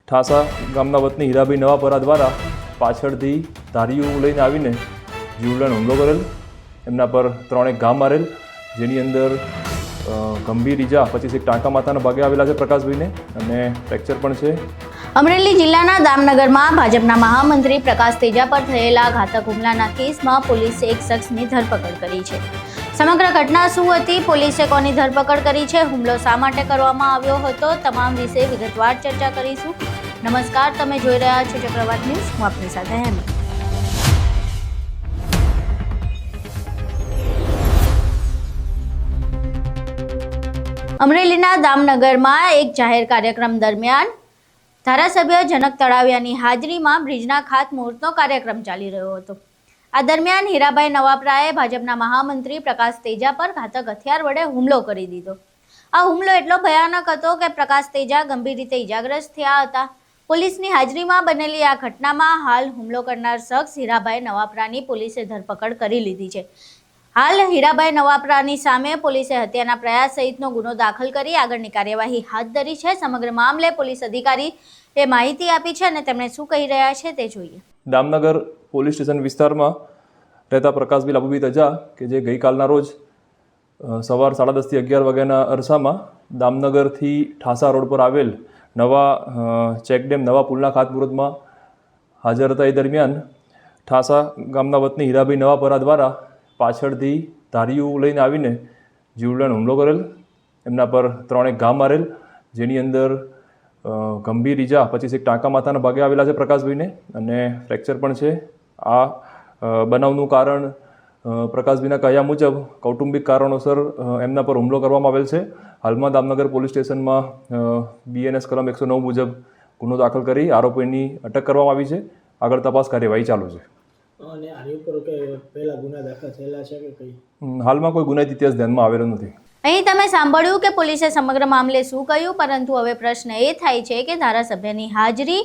ઠાસા ગામના વતની હીરાભાઈ નવાપરા દ્વારા પાછળથી ધારીઓ લઈને આવીને જીવલેણ હુમલો કરેલ, એમના પર 3 ઘા મારેલ, જેની અંદર ગંભીર ઈજા 25 ટાંકા માથાના ભાગે આવેલા છે પ્રકાશભાઈને, અને ફ્રેક્ચર પણ છે. અમરેલી જિલ્લાના દામનગરમાં ભાજપના મહામંત્રી પ્રકાશ તેજા પર થયેલા ઘાતક હુમલાના કેસમાં પોલીસે એક શખ્સની ધરપકડ કરી છે. સમગ્ર ઘટના શું હતી, પોલીસે કોની ધરપકડ કરી છે, હુમલો શા માટે કરવામાં આવ્યો હતો, તમામ વિશે વિગતવાર ચર્ચા કરીશું. નમસ્કાર, તમે જોઈ રહ્યા છો ચક્રવાત ન્યૂઝ. હું આપની સાથે હેમંત. અમરેલીના દામનગરમાં એક જાહેર કાર્યક્રમ દરમિયાન ધારાસભ્ય જનક તળાવિયાની હાજરીમાં બ્રિજના ખાતમુહૂર્તનો કાર્યક્રમ ચાલી રહ્યો હતો. આ દરમિયાન હીરાભાઈ નવાપરાએ ભાજપના મહામંત્રી પ્રકાશ તેજા પર ઘાતક હથિયાર વડે હુમલો કરી દીધો. આ હુમલો એટલો ભયાનક હતો કે પ્રકાશ તેજા ગંભીર રીતે ઇજાગ્રસ્ત થયા હતા. પોલીસની હાજરીમાં બનેલી આ ઘટનામાં હાલ હુમલો કરનાર શખ્સ હીરાભાઈ નવાપરાની પોલીસે ધરપકડ કરી લીધી છે. હાલ હીરાભાઈ નવાપરાની સામે પોલીસે હત્યાના પ્રયાસ સહિતનો ગુનો દાખલ કરી આગળની કાર્યવાહી હાથ ધરી છે. સમગ્ર મામલે પોલીસ અધિકારી એ માહિતી આપી છે અને તેમણે શું કહી રહ્યા છે તે જોઈએ. દામનગર પોલીસ સ્ટેશન વિસ્તારમાં રહેતા પ્રકાશભાઈ લાભુભાઈ તજા, કે જે ગઈકાલના રોજ સવાર 10:30 થી 11 વાગ્યાના અરસામાં દામનગરથી ઠાસા રોડ પર આવેલ નવા ચેકડેમ નવા પુલના ખાતમુહૂર્તમાં હાજર હતા. એ દરમિયાન ઠાસા ગામના વતની હીરાભાઈ નવાપરા દ્વારા પાછળથી ધારીઓ લઈને આવીને જીવલેણ હુમલો કરેલ, એમના પર 3 ઘા મારેલ, જેની અંદર ગંભીર ઈજા 25 ટાંકા માથાના ભાગે આવેલા છે પ્રકાશભાઈને, અને ફ્રેક્ચર પણ છે. આ બનાવનું કારણ પ્રકાશભાઈના કહ્યા મુજબ કૌટુંબિક કારણોસર એમના પર હુમલો કરવામાં આવેલ છે. હાલમાં દામનગર પોલીસ સ્ટેશનમાં BNS કલમ 109 મુજબ ગુનો દાખલ કરી આરોપીની અટક કરવામાં આવી છે. આગળ તપાસ કાર્યવાહી ચાલુ છે. અને આની ઉપર કે પહેલા ગુના દાખલ થયેલા છે કે કઈ? હાલમાં કોઈ ગુનાહિત ઇતિહાસ ધ્યાનમાં આવેલો નથી. અહીં તમે સાંભળ્યું કે પોલીસે સમગ્ર મામલે શું કહ્યું, પરંતુ હવે પ્રશ્ન એ થાય છે કે ધારાસભ્યની હાજરી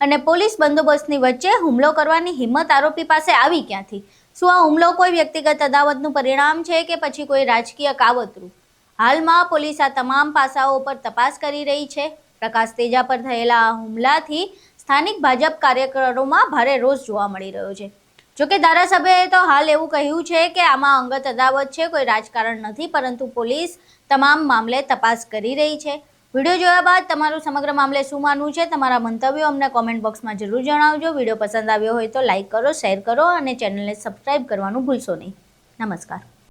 અને પોલીસ બંદોબસ્તની વચ્ચે હુમલો કરવાની હિંમત આરોપી પાસે આવી ક્યાંથી? શું આ હુમલો કોઈ વ્યક્તિગત અદાવતનું પરિણામ છે કે પછી કોઈ રાજકીય કાવતરું? હાલમાં પોલીસ આ તમામ પાસાઓ પર તપાસ કરી રહી છે. પ્રકાશ તેજા પર થયેલા આ હુમલાથી સ્થાનિક ભાજપ કાર્યકરોમાં ભારે રોષ જોવા મળી રહ્યો છે. જોકે ધારાસભ્યએ તો હાલ એવું કહ્યું છે કે આમાં અંગત અદાવત છે, કોઈ રાજકારણ નથી, પરંતુ પોલીસ તમામ મામલે તપાસ કરી રહી છે. વિડીયો જોયા બાદ તમારું સમગ્ર મામલે શું માનવું છે, તમારા મંતવ્યો અમને કોમેન્ટ બોક્સમાં જરૂર જણાવજો. વિડીયો પસંદ આવ્યો હોય તો લાઇક કરો, શેર કરો અને ચેનલને સબસ્ક્રાઇબ કરવાનું ભૂલશો નહીં. નમસ્કાર.